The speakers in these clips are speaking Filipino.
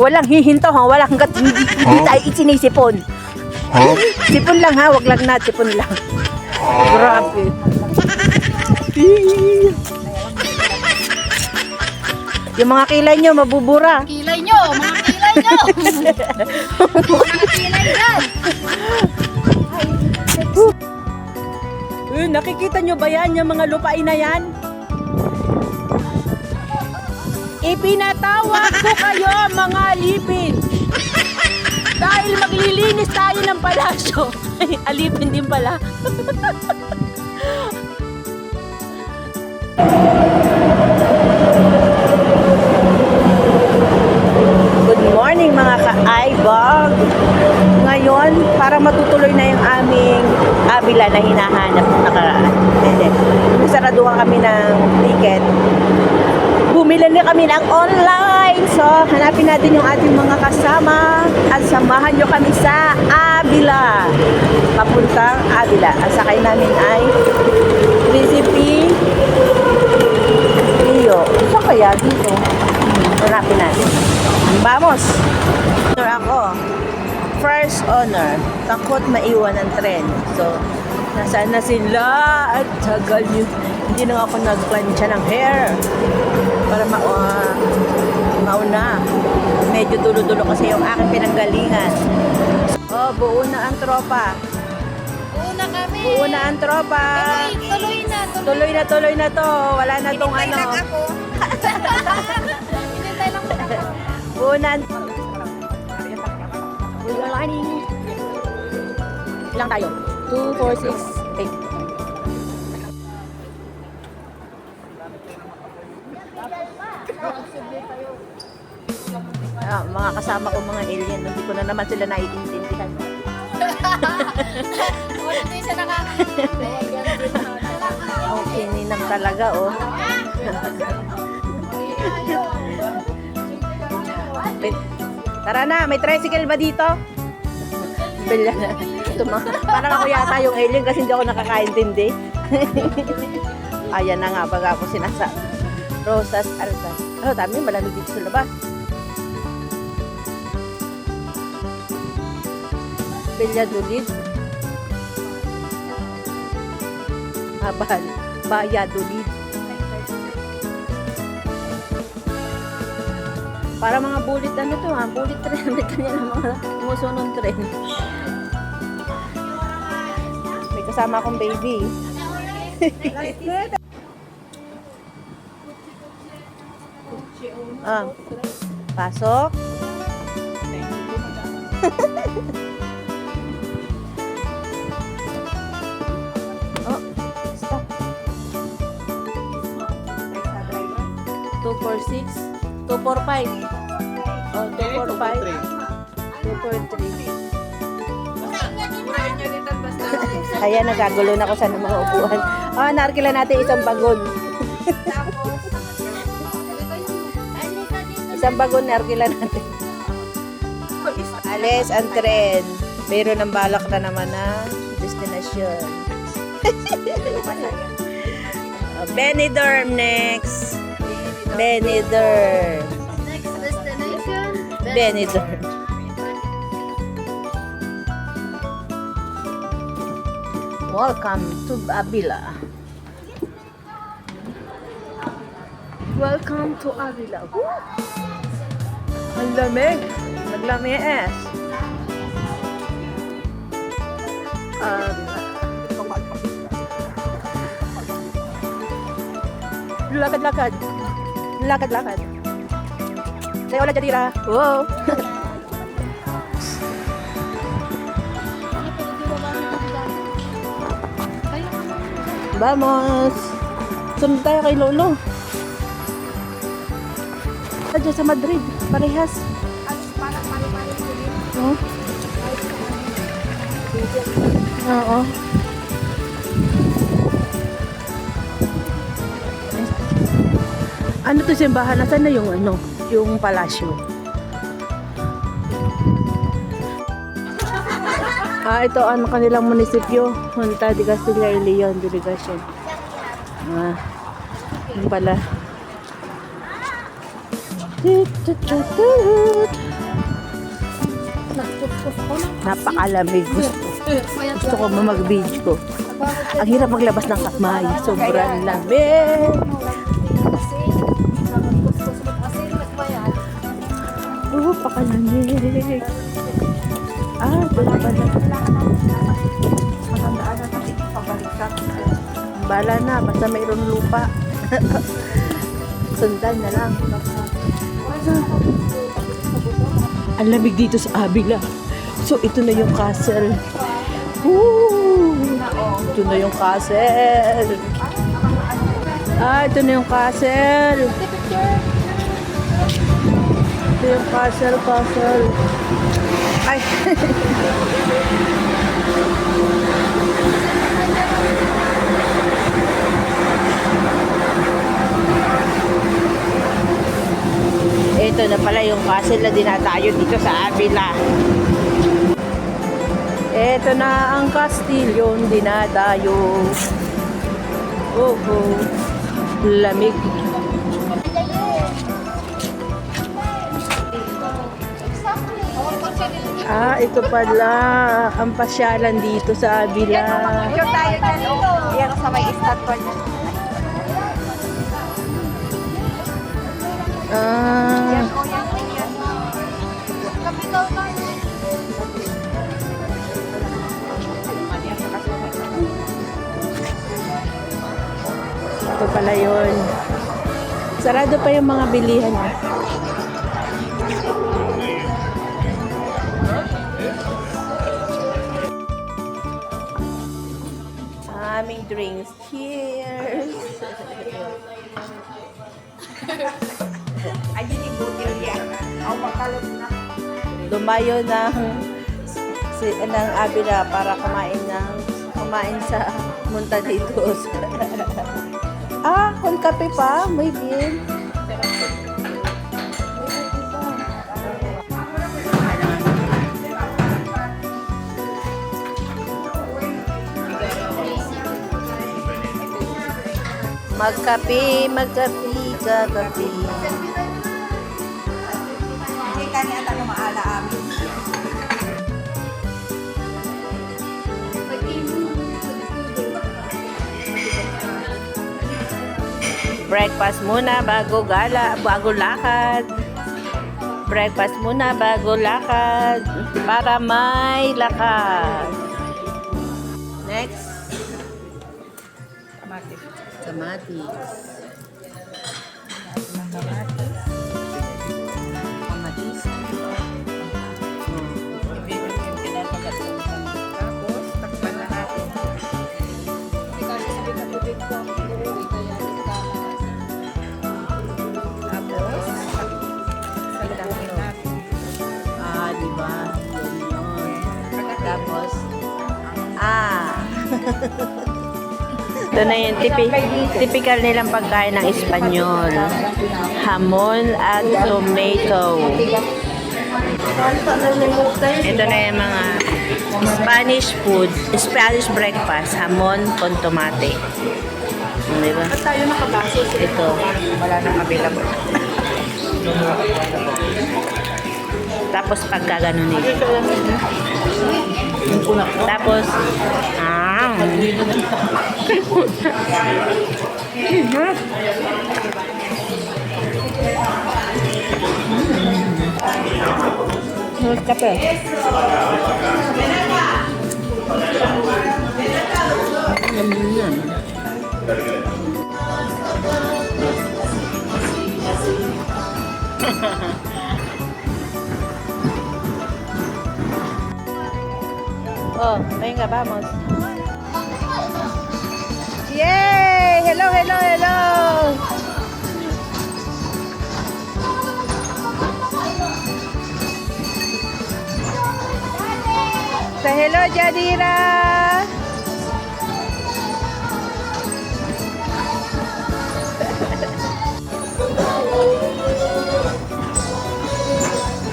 Walang hihinto ha, walang hanggat hindi tayo isinisipon. Sipon lang ha, wag lang na, sipon lang. Grabe. Yung mga kilay nyo, mabubura. Kilay nyo, mga kilay nyo. Mga kilay yan. Nakikita nyo ba yan, yung mga lupain na yan? Ipinatawag ko kayo, mga alipin. Dahil maglilinis tayo ng palasyo. Alipin din pala. Good morning mga ka-ibog. Ngayon, para matutuloy na yung aming abila na hinahanap ng nakaraan. Nasaraduhan kami ng ticket. Bumili na kami ng online. So, hanapin natin yung ating mga kasama at samahan nyo kami sa Avila. Papuntang Avila. Ang sakay namin ay Recipe Rio. Saan kaya dito? Hanapin natin. Vamos! Honor ako. First honor. Takot maiwan ang tren. So, nasaan na sila? At tagal nyo. Hindi na ako nagplansya ng hair. Para mauna. Medyo dulo-dulo kasi yung aking pinanggalingan. Oh, buo na ang tropa. Buo na kami. Buo na ang tropa. Tuloy na. Tuloy na to. Wala na tong ano. Hinintay lang ako. Hinintay lang ako. Buo na. Good morning. Ilang tayo? 2, 4, 6, 8. Mga kasama ko mga alien, hindi ko na naman sila naiintindihan. Wala din siya Okay, ninang talaga, oh. Tara na, may tricycle ba dito? Bila na. Parang ako yata yung alien kasi hindi ako nakakaintindi. Ayan na nga, baga ako sinasa. Rosas Alta. Oh, dami, malamig dito sa labas. Valladolid. Valladolid. Para mga bullet ano to ha, bullet train. May kanya ng mga umusunong tren. May kasama akong baby. Pasok. Oh, stop. 246, 245. Oh, 245. 243. Ayan, nagagulo na ako sa mga upuan. Naarkila natin isang bagon. Isang bagon na arkila natin. Alis ang tren. Pero ng balak na naman na destination. Benidorm next. Benidorm. Next destination. Benidorm. Welcome to Avila. Welcome to Avila. Ang lamig. Naglamies. Lakad-lakad. Lakad-lakad. Say hola, Jadira. Wow. Vamos. Sunod tayo kay Lolo. Diyan sa Madrid. Parehas. Oh. Oo. Ano to simbahan? Nasaan na yung ano? Yung palasyo? Ito ang kanilang munisipyo. Junta de Castilla y León Delegation. Yun pala. Napakalamig. Gusto ko mag-video. Ang hirap maglabas ng kamay. Sobrang lamig. Pakalamig. Wala pala. Bala na, basta mayroon lupa. Sundan na lang. Ang lamig dito sa Avila. So, ito na yung castle. Woo! Ito na yung castle. Ito na yung castle. Ito yung castle. Ay! Ito na pala yung castle na dinatayo dito sa Avila. Ito na ang kastilyong dinadayo. Lamig. Ito pala ang pasyalan dito sa Avila. Picture tayo dyan, oh. Yan sa may estatwa niya. Yan, oh, yan. Kapitaw tayo. Ito pala yun. Sarado pa yung mga bilihan. Aming drinks. Cheers! Ayun yung butil yan. Ang makalot na. Lumayo ng Avila para kumain sa Montaditos. Kung kape pa, may beer. Magkape, kakape. Hindi kanya ata maala amin. Breakfast muna bago lakad. Breakfast muna bago lakad para may lakad. Next. Kamatis. Tapos, takpan na natin. Kasi sabi ka tubig ko, hindi kaya tapos, salubungin natin. Diba? Yun. Tapos, ito na yung typical nilang pagkain ng Espanyol. Hamon at tomato. Ito na yung mga Spanish food. Spanish breakfast. Hamon con tomate. Diba? At tayo nakabaso. Ito. Wala nang available. Tapos pagka ganun nila. Tapos, kape. Yan. Venga, vamos. Yay! Hello. Say hello, Jadira.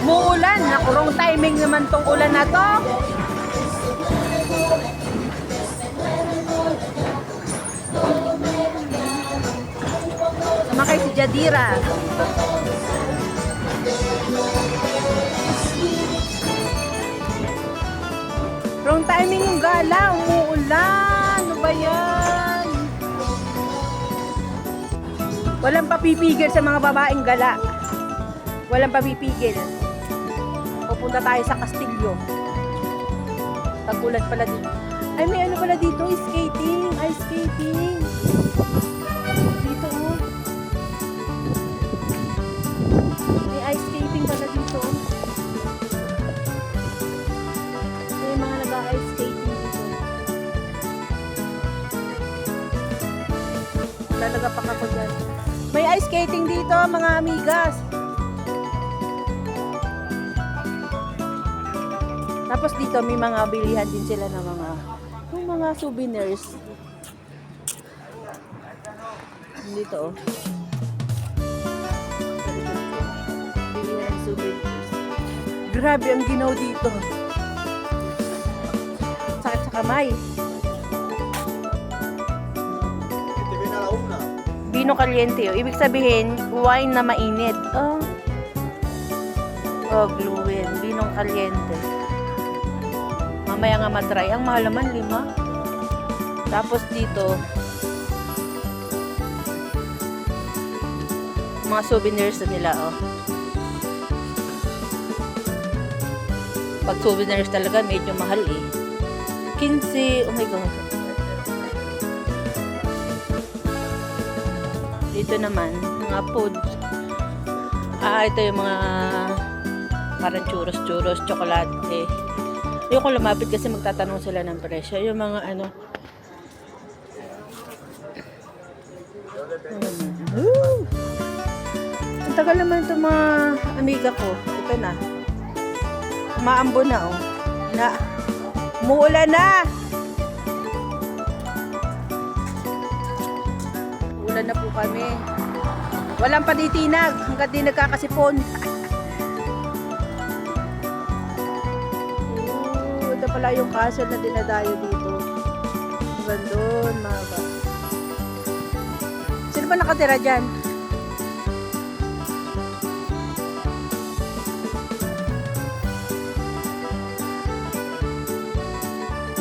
Muulan. Nakurong timing naman tong ulan na to. Sumakay si Jadira. Wrong timing yung gala. Umuulan. Ano ba yan? Walang papipigil sa mga babaeng gala. Walang papipigil. Pupunta tayo sa Castillo. Tagulan pala dito. Ay, may ano pala dito? Skating. Ice skating. Dito, oh. May ice skating pala dito. May mga nag-ice skating dito. Lalagapak ako dyan. May ice skating dito, mga amigas. Tapos dito may mga bilihan din sila ng mga souvenirs. Dito, oh. Bilihan ng souvenirs. Grabe ang ginaw dito. Sakit sa kamay. Vino caliente. Ibig sabihin, wine na mainit. Oh. Oh, gluin. Vinong caliente. Mamaya nga matry. Ang mahal naman, 5. Tapos dito, mga souvenirs na nila, oh. Pag souvenirs talaga, medyo mahal eh. 15, oh my God. Dito naman, mga foods. Ito yung mga parang churros, chocolate. Ayoko lumapit kasi magtatanong sila ng presyo. Yung mga ano. Ang tagal naman itong mga amiga ko. Ito na. Umaambo na, oh. Umuulan na! Ulan na po kami. Walang panitinag hanggat di nagkakasipon. Ito pala yung castle na dinadayo dito. Gandun, mga ba. Sino ba nakatira dyan?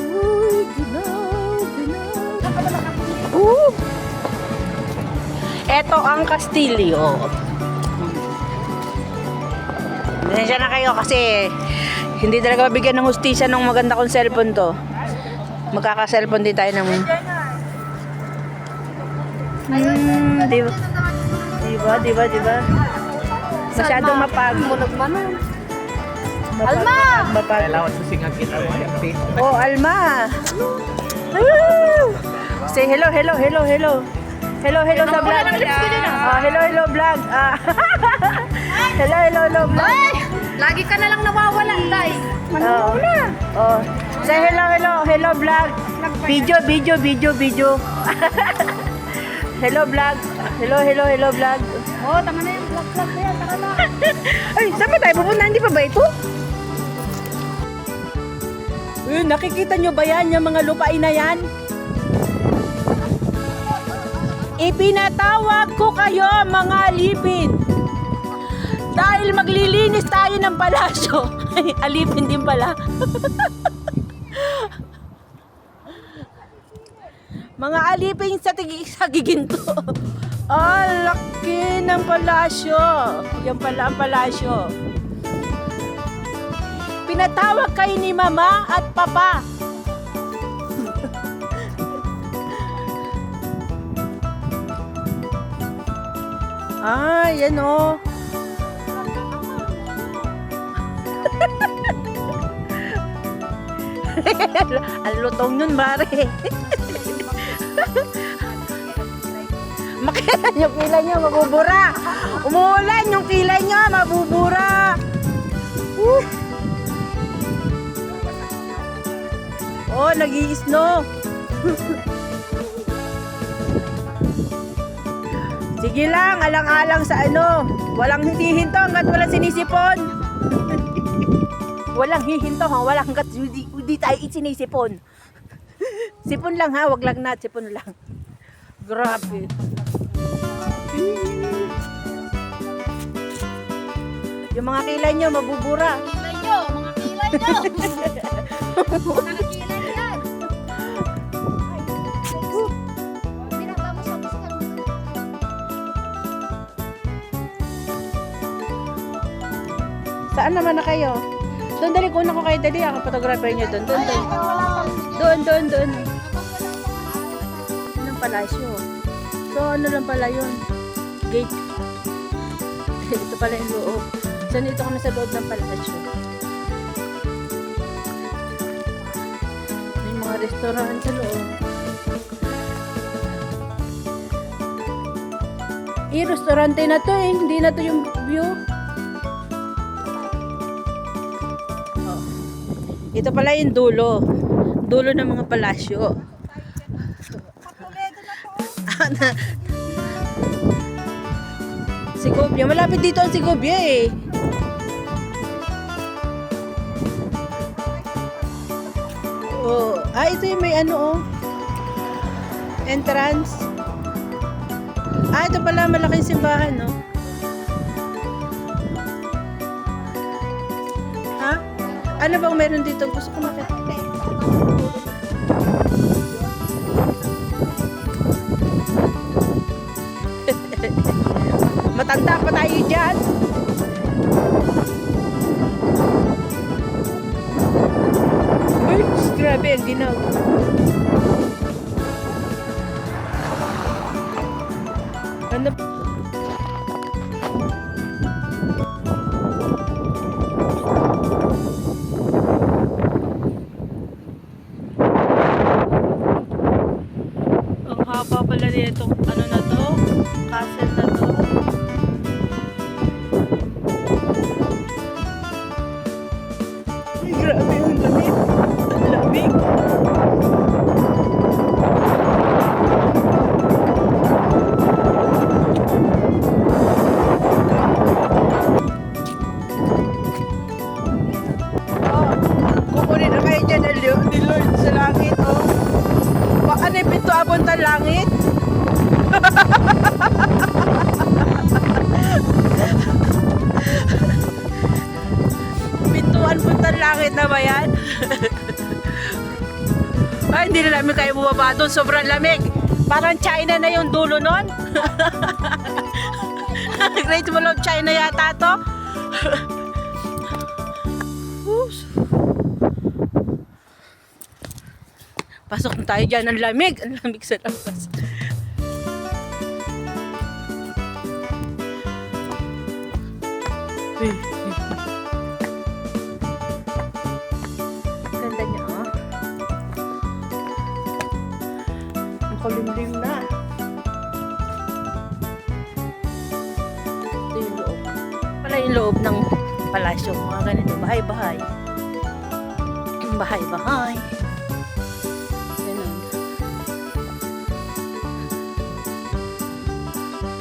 Uy, ginaw. Ito ang Castillo. Pasensya na kayo kasi hindi talaga mabigyan ng hustisya ng maganda kong cellphone to. Magkaka-cellphone din tayo ng... Diba? Masyadong mapag. Alma! Kailangan sa singa kita. Oh, Alma! Say hello. Hello sa vlog. Hello vlog. Hello vlog. Ay! Lagi ka na lang nawawala, Tay. Oh. Say hello vlog. Video. Hello vlog. Hello vlog. Oh, tama na yung vlog na yan. Tara na. Ay, saan ba tayo pupunta? Hindi pa ba ito? Nakikita nyo ba yan, yung mga lupain na yan? Ipinatawag ko kayo, mga alipin. Dahil maglilinis tayo ng palasyo. Alipin din pala. Mga alipin sa giginto. Laki ng palasyo. Yan pala ang palasyo. Pinatawag kayo ni Mama at Papa. Yan o. Ang lutong nun, Mare. Makita yung kilay nyo, mabubura. Umuulan, yung kilay nyo, mabubura. Oh, nag-i-snow. Sige lang, alang-alang sa ano. Walang hihinto hanggat walang sinisipon. Walang hihinto hanggat hindi tayo sinisipon. Sipon lang ha, wag lang nat, sipon lang. Grabe. Yung mga kilay nyo, mabubura. Kilay nyo, mga kilay nyo. Saan naman na kayo? Doon, dali. Kuna ko kayo, dali. Ako photographer niyo doon. Doon, doon. Doon, doon, doon. Yun ang palasyo. So, ano lang pala yun? Gate. Ito pala yung loob. So, nito kami sa loob ng palasyo. May mga restaurant sa loob. Restaurante na to eh. Hindi na to yung view. Oh. Ito pala yung dulo. Dulo ng mga palasyo. Sigubya. Malapit dito ang Sigubya eh. Oh. Ito yung may ano oh. Entrance. Ito pala malaking simbahan, no? Ha? Ano bang meron dito? Gusto ko makita. Matanda pa tayo dyan. Birds, grabe ang ginaw. Ano? Ang haba pala nito. Ano na to? Castle na to. Ay, grabe yung lamig. Ang lamig. Kukunin na kayo dyan ni Lord sa langit, oh. Ano yung pinto abon ng langit? Pintuan puntang langit na ba yan? Ay, hindi na namin kayo bumaba doon. Sobrang lamig. Parang China na yung dulo nun. Great Wall of China yata to. Pasok na tayo dyan. Ang lamig. Ang lamig sa labas. Ganda niya, oh. Ang kulimlim na. Ito yung loob. Pala yung loob ng palasyo. Mga ganito. Bahay-bahay. Bahay-bahay.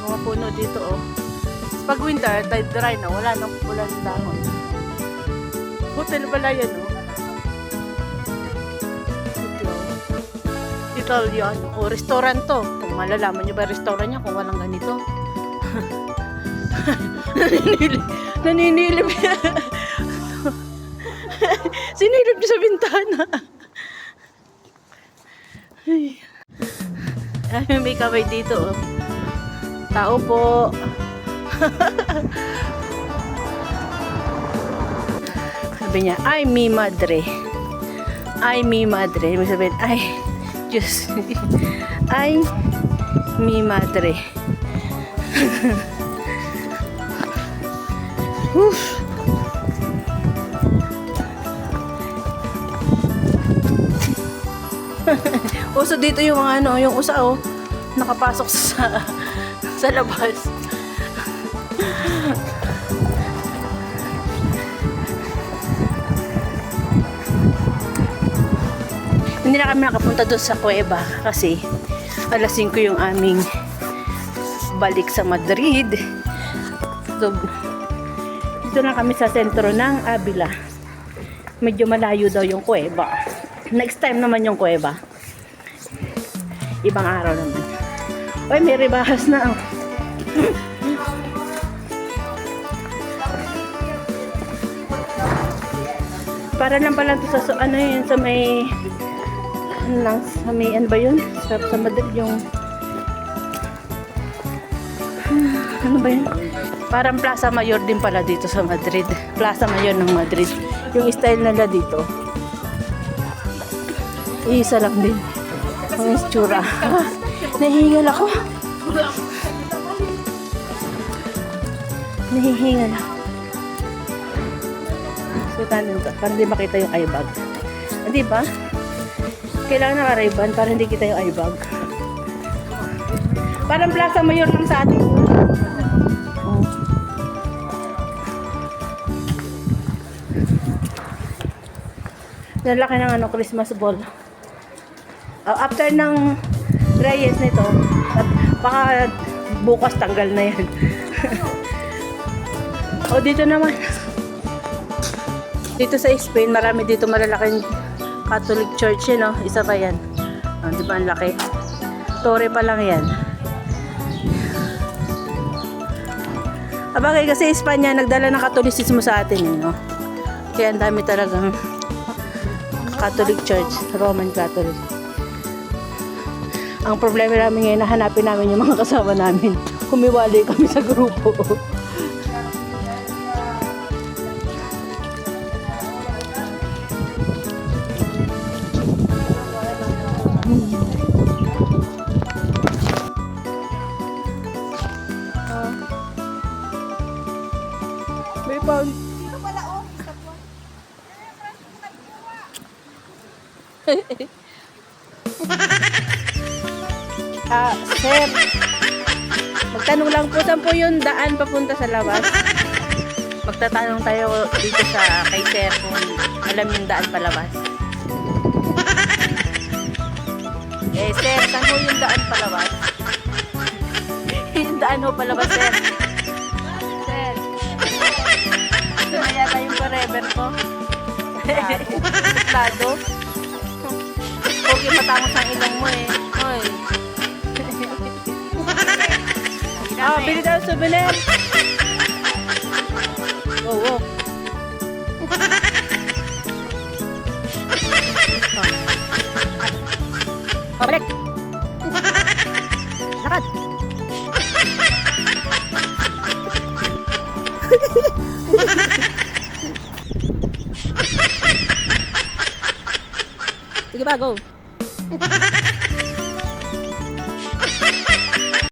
Mga puno dito, oh. Pag winter, tide dry na, wala nang dahon. Hotel pala yan, oh. Hotel yan, o restaurant to. Kung malalaman nyo ba restaurant niya kung walang ganito. Naninilip. Sinilip niya sa bintana. Ay, may kamay dito, oh. Tao po. Sabi niya, ay mi madre. Ay mi madre. Ibig sabihin, ay Diyos. Ay mi madre. Uso dito yung mga ano, yung usa, oh, nakapasok sa labas. Hindi na kami nakapunta doon sa kuweba kasi alas 5 yung aming balik sa Madrid. So, dito na kami sa sentro ng Avila. Medyo malayo daw yung kuweba. Next time naman yung kuweba. Ibang araw naman. Uy, may ribahas na, oh. Para lang pala ito sa ano yun, sa may sa may ano ba yun? Sa Madrid yung ano ba yun? Parang Plaza Mayor din pala dito sa Madrid. Plaza Mayor ng Madrid. Yung style nila dito. Isa lang din. Ang itsura. Nahihingal ako. Nahihingal ako. So, tanin to. Para hindi makita yung eye bag. Hindi ba? Kailangan naka-ribbon para hindi kita yung eye bag. Parang Plaza Mayor lang sa atin. Oh. Lalaki ng ano, Christmas ball. After ng Reyes nito, baka bukas tanggal na yan. O dito naman. Dito sa Spain, marami dito malalaking Catholic Church yun, no? Isa pa yan. Di ba ang laki? Torre pa lang yan. Abagay kasi Espanya nagdala ng Katolisismo sa atin, no? Kaya ang dami talagang Catholic Church, Roman Catholic. Ang problema namin ngayon, nahanapin namin yung mga kasama namin. Humiwalay kami sa grupo. May pound. Sir, magtanong lang po, saan po yung daan papunta sa labas? Magtatanong tayo dito sa kay Sir kung alam yung daan palabas. Sir, saan po yung daan palabas? Yung daan po palabas, Sir. Sir. Ito na yata yung forever ko. Estado. Okay, matangos ang ilong mo eh. Hoy. Bili daw souvenir. Wow. Balik. Lakad. Sige ba, go.